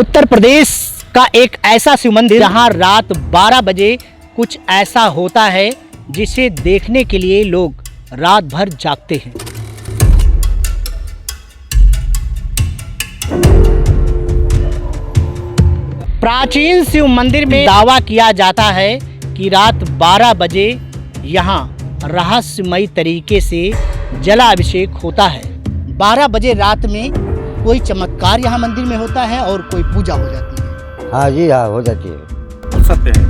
उत्तर प्रदेश का एक ऐसा शिव मंदिर जहां रात 12 बजे कुछ ऐसा होता है जिसे देखने के लिए लोग रात भर जागते हैं। प्राचीन शिव मंदिर में दावा किया जाता है कि रात 12 बजे यहां रहस्यमयी तरीके से जलाभिषेक होता है। 12 बजे रात में कोई चमत्कार यहाँ मंदिर में होता है और कोई पूजा हो जाती है। हाँ जी, हाँ हो जाती है। सत्य है।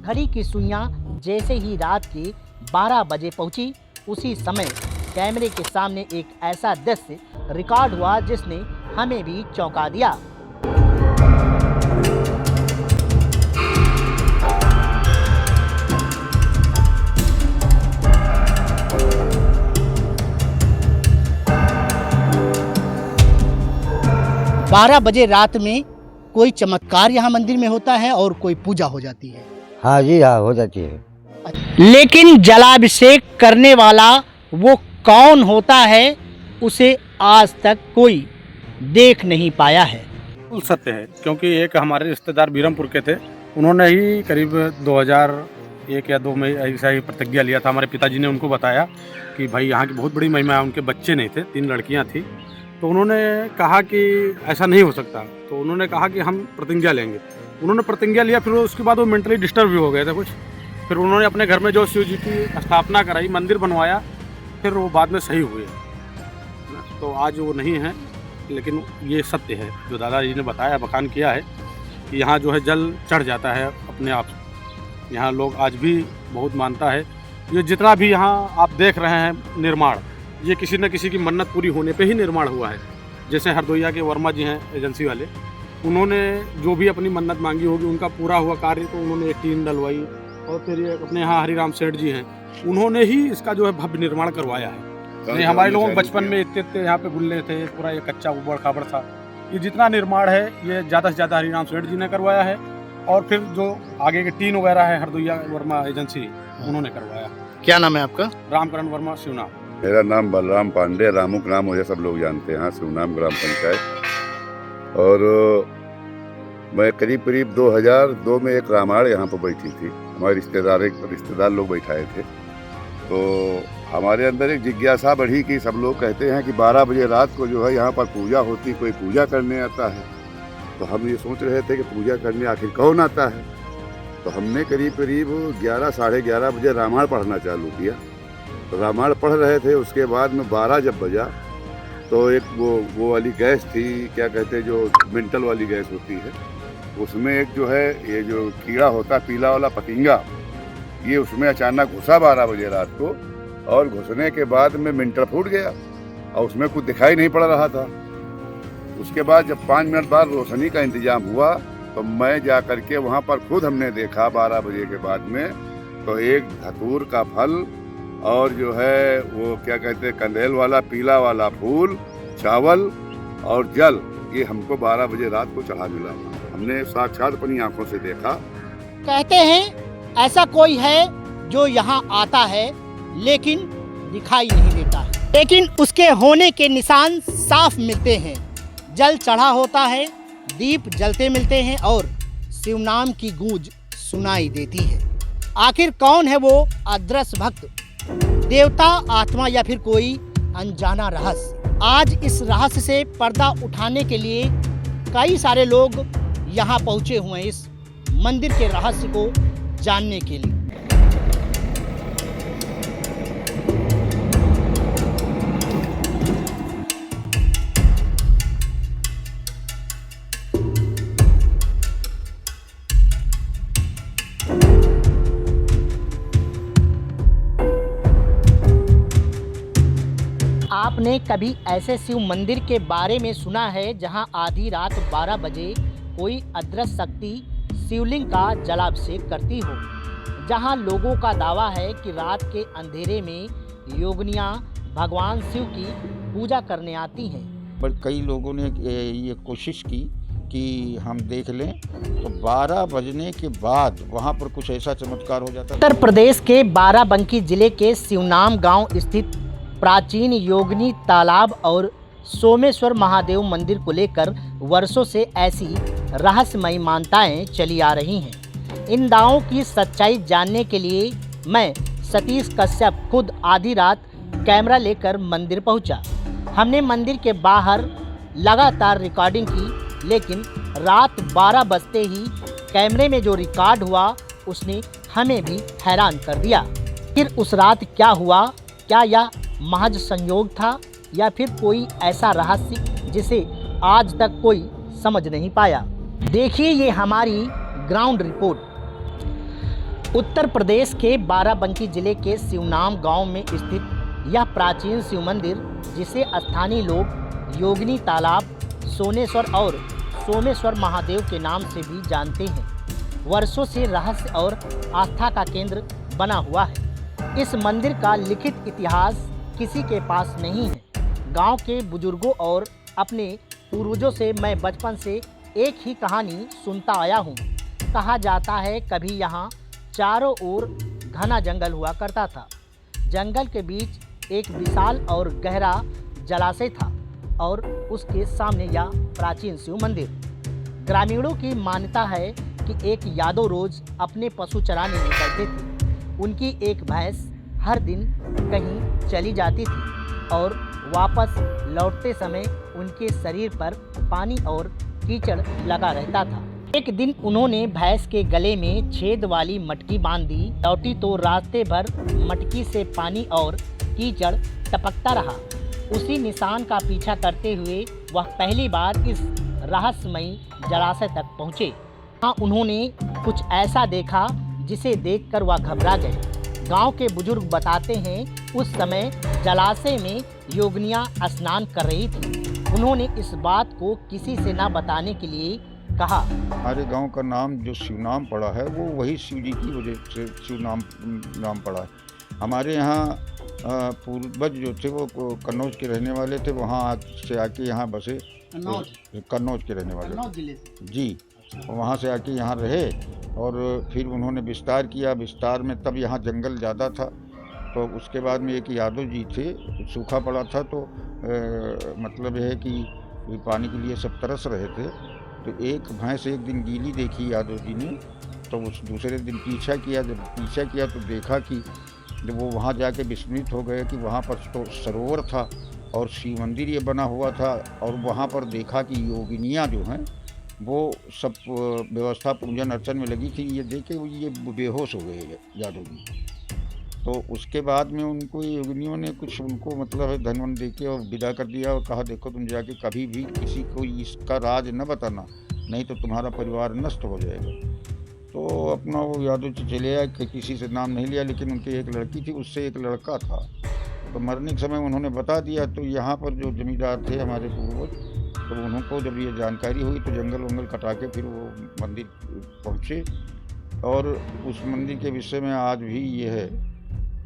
घड़ी की सुइयां जैसे ही रात के 12 बजे पहुंची, उसी समय कैमरे के सामने एक ऐसा दृश्य रिकॉर्ड हुआ जिसने हमें भी चौंका दिया। बारह बजे रात में कोई चमत्कार यहाँ मंदिर में होता है और कोई पूजा हो जाती है। हाँ जी, हाँ हो जाती है। लेकिन जलाभिषेक करने वाला वो कौन होता है, उसे आज तक कोई देख नहीं पाया है। बिल्कुल सत्य है, क्योंकि एक हमारे रिश्तेदार बीरमपुर के थे, उन्होंने ही करीब 2001 या 2 में ऐसा ही प्रतिज्ञा लिया था। हमारे पिताजी ने उनको बताया कि भाई यहाँ की बहुत बड़ी महिमा है। उनके बच्चे नहीं थे, 3 लड़कियाँ थी, तो उन्होंने कहा कि ऐसा नहीं हो सकता। तो उन्होंने कहा कि हम प्रतिज्ञा लेंगे। उन्होंने प्रतिज्ञा लिया, फिर उसके बाद वो मेंटली डिस्टर्ब भी हो गए थे कुछ। फिर उन्होंने अपने घर में जो शिव जी की स्थापना कराई, मंदिर बनवाया, फिर वो बाद में सही हुए। तो आज वो नहीं है, लेकिन ये सत्य है जो दादाजी ने बताया, बखान किया है कि यहाँ जो है जल चढ़ जाता है अपने आप। यहाँ लोग आज भी बहुत मानता है। ये जितना भी यहाँ आप देख रहे हैं निर्माण, ये किसी न किसी की मन्नत पूरी होने पे ही निर्माण हुआ है। जैसे हरदोइया के वर्मा जी हैं एजेंसी वाले, उन्होंने जो भी अपनी मन्नत मांगी होगी उनका पूरा हुआ कार्य, तो उन्होंने एक टीन डलवाई। और फिर ये अपने यहाँ हरिराम सेठ जी हैं, उन्होंने ही इसका जो है भव्य निर्माण करवाया है। नहीं, हमारे लोगों बचपन में इतने यहाँ पे गुल्ले थे, पूरा ये कच्चा उबड़ खाबड़ था। ये जितना निर्माण है ये ज़्यादा से ज़्यादा हरिराम सेठ जी ने करवाया है। और फिर जो आगे के टीन वगैरह है हरदोइया वर्मा एजेंसी, उन्होंने करवाया। क्या नाम है आपका? रामकरण वर्मा शिवनाम। मेरा नाम बलराम पांडे, रामू का नाम मुझे सब लोग जानते हैं, शिवनाम ग्राम पंचायत। और मैं करीब 2002 में एक रामायण यहाँ पर बैठी थी। हमारे रिश्तेदार लोग बैठाए थे, तो हमारे अंदर एक जिज्ञासा बढ़ी कि सब लोग कहते हैं कि 12 बजे रात को जो है यहाँ पर पूजा होती, कोई पूजा करने आता है। तो हम ये सोच रहे थे कि पूजा करने आखिर कौन आता है। तो हमने करीब 11 साढ़े 11 बजे रामायण पढ़ना चालू किया। तो रामायण पढ़ रहे थे, उसके बाद में 12 जब बजा तो एक वो वाली गैस थी, क्या कहते हैं, जो मेंटल वाली गैस होती है, उसमें एक जो है ये जो कीड़ा होता पीला वाला पतिंगा, ये उसमें अचानक घुसा 12 बजे रात को। और घुसने के बाद में मेंटल फूट गया और उसमें कुछ दिखाई नहीं पड़ रहा था। उसके बाद जब 5 मिनट बाद रोशनी का इंतजाम हुआ तो मैं जा करके वहाँ पर खुद हमने देखा 12 बजे के बाद में, तो एक धतूर का फल और जो है वो क्या कहते हैं कंदेल वाला पीला वाला फूल, चावल और जल, ये हमको 12 बजे रात को चढ़ा मिला। हमने साक्षात अपनी आंखों से देखा। कहते हैं ऐसा कोई है जो यहाँ आता है लेकिन दिखाई नहीं देता है, लेकिन उसके होने के निशान साफ मिलते हैं। जल चढ़ा होता है, दीप जलते मिलते हैं और शिव नाम की गूंज सुनाई देती है। आखिर कौन है वो अदृश्य भक्त, देवता, आत्मा या फिर कोई अनजाना रहस्य? आज इस रहस्य से पर्दा उठाने के लिए कई सारे लोग यहाँ पहुँचे हुए हैं इस मंदिर के रहस्य को जानने के लिए। आपने कभी ऐसे शिव मंदिर के बारे में सुना है जहां आधी रात 12 बजे कोई अदृश्य शक्ति शिवलिंग का जलाभिषेक करती हो, जहां लोगों का दावा है कि रात के अंधेरे में योगिनियां भगवान शिव की पूजा करने आती हैं। पर कई लोगों ने ये कोशिश की कि हम देख लें, तो 12 बजने के बाद वहाँ पर कुछ ऐसा चमत्कार हो जाता है। उत्तर प्रदेश के बाराबंकी जिले के शिवनाम गांव स्थित प्राचीन योगिनी तालाब और सोमेश्वर महादेव मंदिर को लेकर वर्षों से ऐसी रहस्यमयी मान्यताएं चली आ रही हैं। इन दावों की सच्चाई जानने के लिए मैं सतीश कश्यप खुद आधी रात कैमरा लेकर मंदिर पहुंचा। हमने मंदिर के बाहर लगातार रिकॉर्डिंग की, लेकिन रात 12 बजते ही कैमरे में जो रिकॉर्ड हुआ उसने हमें भी हैरान कर दिया। फिर उस रात क्या हुआ, क्या यह महज संयोग था या फिर कोई ऐसा रहस्य जिसे आज तक कोई समझ नहीं पाया। देखिए ये हमारी ग्राउंड रिपोर्ट। उत्तर प्रदेश के बाराबंकी जिले के शिवनाम गांव में स्थित यह प्राचीन शिव मंदिर, जिसे स्थानीय लोग योगिनी तालाब, सोनेश्वर और सोमेश्वर महादेव के नाम से भी जानते हैं, वर्षों से रहस्य और आस्था का केंद्र बना हुआ है। इस मंदिर का लिखित इतिहास किसी के पास नहीं है। गांव के बुजुर्गों और अपने पूर्वजों से मैं बचपन से एक ही कहानी सुनता आया हूं। कहा जाता है कभी यहाँ चारों ओर घना जंगल हुआ करता था। जंगल के बीच एक विशाल और गहरा जलाशय था और उसके सामने यह प्राचीन शिव मंदिर। ग्रामीणों की मान्यता है कि एक यादव रोज अपने पशु चराने निकलते थे। उनकी एक भैंस हर दिन कहीं चली जाती थी और वापस लौटते समय उनके शरीर पर पानी और कीचड़ लगा रहता था। एक दिन उन्होंने भैंस के गले में छेद वाली मटकी बांध दी। लौटी तो रास्ते भर मटकी से पानी और कीचड़ टपकता रहा। उसी निशान का पीछा करते हुए वह पहली बार इस रहस्यमयी जलाशय तक पहुँचे। हाँ, उन्होंने कुछ ऐसा देखा जिसे देखकर वह घबरा गए। गांव के बुजुर्ग बताते हैं उस समय जलाशय में योगिनियाँ स्नान कर रही थी। उन्होंने इस बात को किसी से न बताने के लिए कहा। हमारे गांव का नाम जो शिवनाम पड़ा है वो वही शिव जी की वजह से शिवनाम नाम पड़ा है। हमारे यहाँ पूर्वज जो थे वो कन्नौज के रहने वाले थे, वहाँ से आके यहाँ बसे। कन्नौज के रहने वाले कन्नौज जिले से। जी, वहाँ से आके यहाँ रहे और फिर उन्होंने विस्तार किया। विस्तार में तब यहाँ जंगल ज़्यादा था, तो उसके बाद में एक यादव जी थे, सूखा पड़ा था, तो मतलब है कि पानी के लिए सब तरस रहे थे। तो एक भैंस एक दिन गीली देखी यादव जी ने, तो उस दूसरे दिन पीछा किया। जब पीछा किया तो देखा कि जब वो वहाँ जाके विस्मित हो गए कि वहाँ पर तो सरोवर था और शिव मंदिर ये बना हुआ था, और वहाँ पर देखा कि योगिनियाँ जो हैं वो सब व्यवस्था पूजन अर्चन में लगी थी। ये देख के ये बेहोश हो गए यादव जी। तो उसके बाद में उनको योगिनियों ने कुछ उनको मतलब धन वन दे के और विदा कर दिया और कहा देखो तुम जाके कभी भी किसी को इसका राज न बताना, नहीं तो तुम्हारा परिवार नष्ट हो जाएगा। तो अपना वो यादव जी चले आए, किसी से नाम नहीं लिया, लेकिन उनकी एक लड़की थी, उससे एक लड़का था। तो मरने के समय उन्होंने बता दिया। तो यहाँ पर जो जमींदार थे हमारे पूर्वज, तो उनको जब ये जानकारी हुई तो जंगल वंगल कटा के फिर वो मंदिर पहुँचे। और उस मंदिर के विषय में आज भी ये है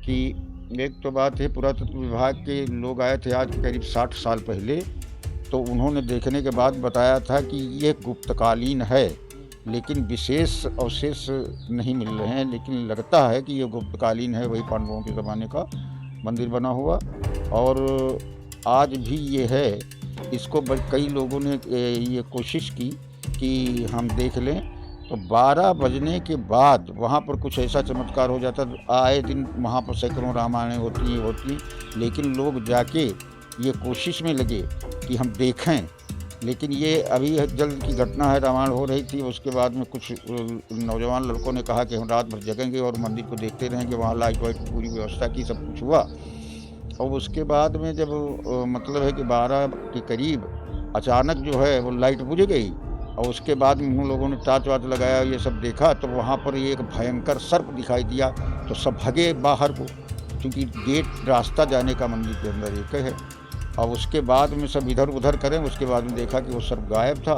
कि एक तो बात है, पुरातत्व विभाग के लोग आए थे आज करीब 60 साल पहले, तो उन्होंने देखने के बाद बताया था कि ये गुप्तकालीन है, लेकिन विशेष अवशेष नहीं मिल रहे हैं, लेकिन लगता है कि ये गुप्तकालीन है, वही पांडवों के ज़माने का मंदिर बना हुआ। और आज भी ये है। इसको कई लोगों ने ये कोशिश की कि हम देख लें, तो 12 बजने के बाद वहाँ पर कुछ ऐसा चमत्कार हो जाता। आए दिन वहाँ पर सैकड़ों रामायणें होती, लेकिन लोग जाके ये कोशिश में लगे कि हम देखें। लेकिन ये अभी जल्द की घटना है, रामायण हो रही थी, उसके बाद में कुछ नौजवान लड़कों ने कहा कि हम रात भर जगेंगे और मंदिर को देखते रहेंगे। वहाँ लाइट वाइट की पूरी व्यवस्था की, सब कुछ हुआ। और उसके बाद में जब मतलब है कि 12 के करीब अचानक जो है वो लाइट बुझ गई, और उसके बाद में उन लोगों ने टार्च वार्च लगाया, ये सब देखा, तो वहाँ पर एक भयंकर सर्प दिखाई दिया। तो सब भगे बाहर को, क्योंकि गेट रास्ता जाने का मंदिर के अंदर एक है। और उसके बाद में सब इधर उधर करें, उसके बाद में देखा कि वो सर्प गायब था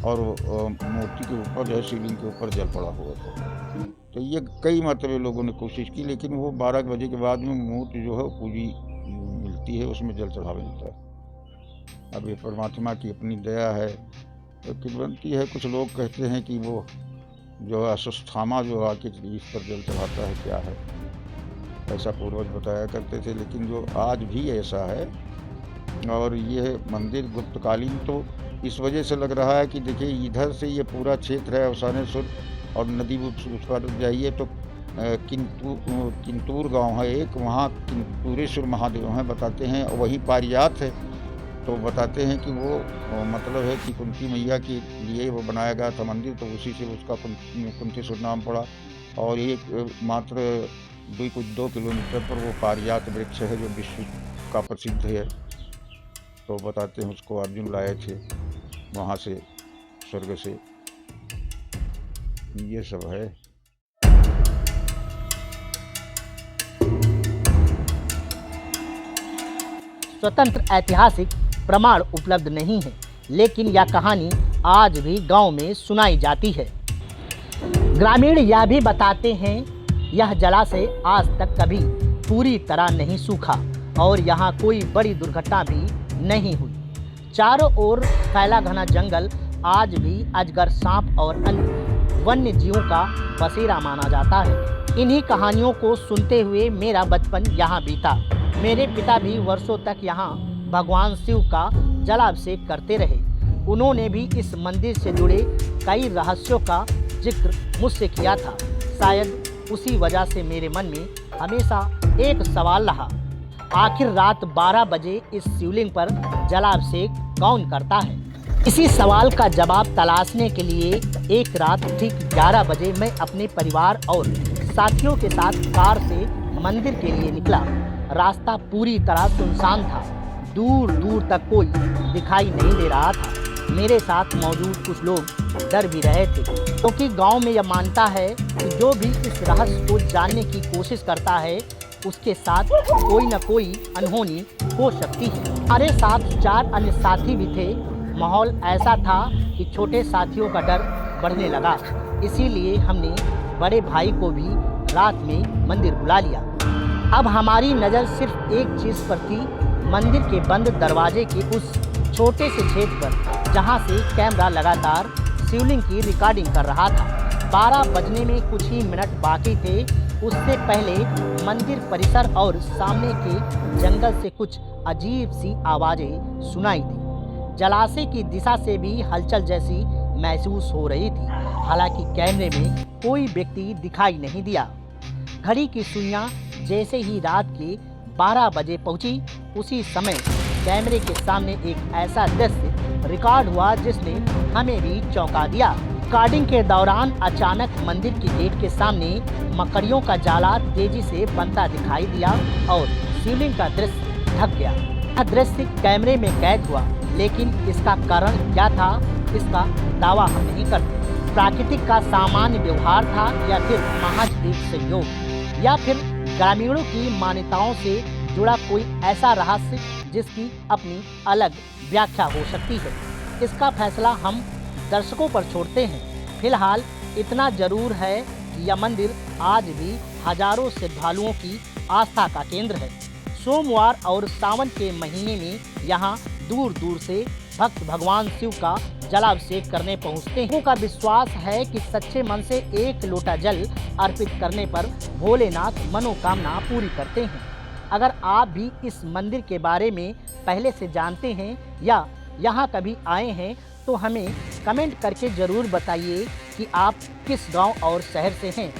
और मूर्ति के ऊपर जो है शिवलिंग के ऊपर जल पड़ा हुआ था। तो ये कई मरतबे लोगों ने कोशिश की, लेकिन वो 12 बजे के बाद में मूर्ति जो है पूरी मिलती है, उसमें जल चढ़ावा मिलता है। अब ये परमात्मा की अपनी दया है, तो किंवदंती है। कुछ लोग कहते हैं कि वो जो है अश्वत्थामा जो आके इस पर जल चढ़ाता है, क्या है ऐसा पूर्वज बताया करते थे, लेकिन जो आज भी ऐसा है। और ये मंदिर गुप्तकालीन तो इस वजह से लग रहा है कि देखिए इधर से ये पूरा क्षेत्र है अवसानेश्वर और नदी उस पर जाइए तो किंतूर गांव है एक, वहाँ किंतूरेश्वर महादेव हैं बताते हैं, और वही पारिजात है। तो बताते हैं कि वो मतलब है कि कुंती मैया के लिए वो बनाया गया था मंदिर, तो उसी से उसका कुंतेश्वर नाम पड़ा। और एक मात्र 2 किलोमीटर पर वो पारिजात वृक्ष है जो विश्व का प्रसिद्ध है। तो बताते हैं उसको अर्जुन लाए थे वहाँ से, स्वर्ग से। ये सब है। स्वतंत्र ऐतिहासिक प्रमाण उपलब्ध नहीं है, लेकिन यह कहानी आज भी गांव में सुनाई जाती है। ग्रामीण यह भी बताते हैं यह जलाशय आज तक कभी पूरी तरह नहीं सूखा और यहाँ कोई बड़ी दुर्घटना भी नहीं हुई। चारों ओर फैला घना जंगल आज भी अजगर, सांप और अन्य वन्य जीवों का बसेरा माना जाता है। इन्हीं कहानियों को सुनते हुए मेरा बचपन यहाँ बीता। मेरे पिता भी वर्षों तक यहाँ भगवान शिव का जलाभिषेक करते रहे। उन्होंने भी इस मंदिर से जुड़े कई रहस्यों का जिक्र मुझसे किया था। शायद उसी वजह से मेरे मन में हमेशा एक सवाल रहा, आखिर रात 12 बजे इस शिवलिंग पर जलाभिषेक कौन करता है? इसी सवाल का जवाब तलाशने के लिए एक रात ठीक 11 बजे मैं अपने परिवार और साथियों के साथ कार से मंदिर के लिए निकला। रास्ता पूरी तरह सुनसान था, दूर दूर तक कोई दिखाई नहीं दे रहा था। मेरे साथ मौजूद कुछ लोग डर भी रहे थे, क्योंकि गांव में यह मानता है कि जो भी इस रहस्य को जानने की कोशिश करता है उसके साथ कोई न कोई अनहोनी हो सकती है। हमारे साथ 4 अन्य साथी भी थे। माहौल ऐसा था कि छोटे साथियों का डर बढ़ने लगा। इसीलिए हमने बड़े भाई को भी रात में मंदिर बुला लिया। अब हमारी नज़र सिर्फ एक चीज़ पर थी, मंदिर के बंद दरवाजे के उस छोटे से छेद पर, जहां से कैमरा लगातार शिवलिंग की रिकॉर्डिंग कर रहा था। 12 बजने में कुछ ही मिनट बाकी थे। उससे पहले मंदिर परिसर और सामने के जंगल से कुछ अजीब सी आवाज़ें सुनाई दी। जलाशय की दिशा से भी हलचल जैसी महसूस हो रही थी। हालांकि कैमरे में कोई व्यक्ति दिखाई नहीं दिया। घड़ी की सुइयां जैसे ही रात के 12 बजे पहुंची, उसी समय कैमरे के सामने एक ऐसा दृश्य रिकॉर्ड हुआ जिसने हमें भी चौंका दिया। रिकॉर्डिंग के दौरान अचानक मंदिर की गेट के सामने मकड़ियों का जाला तेजी से बनता दिखाई दिया और शिवलिंग का दृश्य ढक गया। यह दृश्य कैमरे में कैद हुआ, लेकिन इसका कारण क्या था, इसका दावा हम नहीं करते। प्राकृतिक का सामान्य व्यवहार था, या फिर महज एक संयोग, या फिर ग्रामीणों की मान्यताओं से जुड़ा कोई ऐसा रहस्य जिसकी अपनी अलग व्याख्या हो सकती है। इसका फैसला हम दर्शकों पर छोड़ते हैं। फिलहाल इतना जरूर है कि यह मंदिर आज भी हजारों श्रद्धालुओं की आस्था का केंद्र है। सोमवार और सावन के महीने में यहाँ दूर दूर से भक्त भगवान शिव का जलाभिषेक करने पहुँचते हैं। लोगों का विश्वास है कि सच्चे मन से एक लोटा जल अर्पित करने पर भोलेनाथ मनोकामना पूरी करते हैं। अगर आप भी इस मंदिर के बारे में पहले से जानते हैं या यहाँ कभी आए हैं, तो हमें कमेंट करके ज़रूर बताइए कि आप किस गांव और शहर से हैं।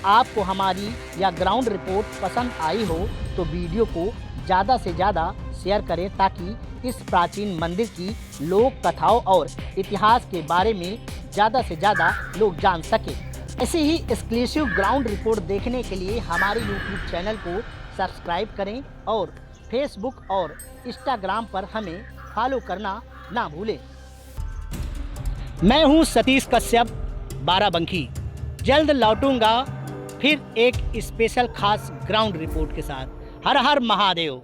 आपको हमारी या ग्राउंड रिपोर्ट पसंद आई हो तो वीडियो को ज़्यादा से ज़्यादा शेयर करें, ताकि इस प्राचीन मंदिर की लोक कथाओं और इतिहास के बारे में ज़्यादा से ज़्यादा लोग जान सकें। ऐसे ही एक्सक्लूसिव ग्राउंड रिपोर्ट देखने के लिए हमारे YouTube चैनल को सब्सक्राइब करें और फेसबुक और इंस्टाग्राम पर हमें फॉलो करना ना भूलें। मैं हूं सतीश कश्यप, बाराबंकी। जल्द लौटूंगा फिर एक स्पेशल खास ग्राउंड रिपोर्ट के साथ। हर हर महादेव।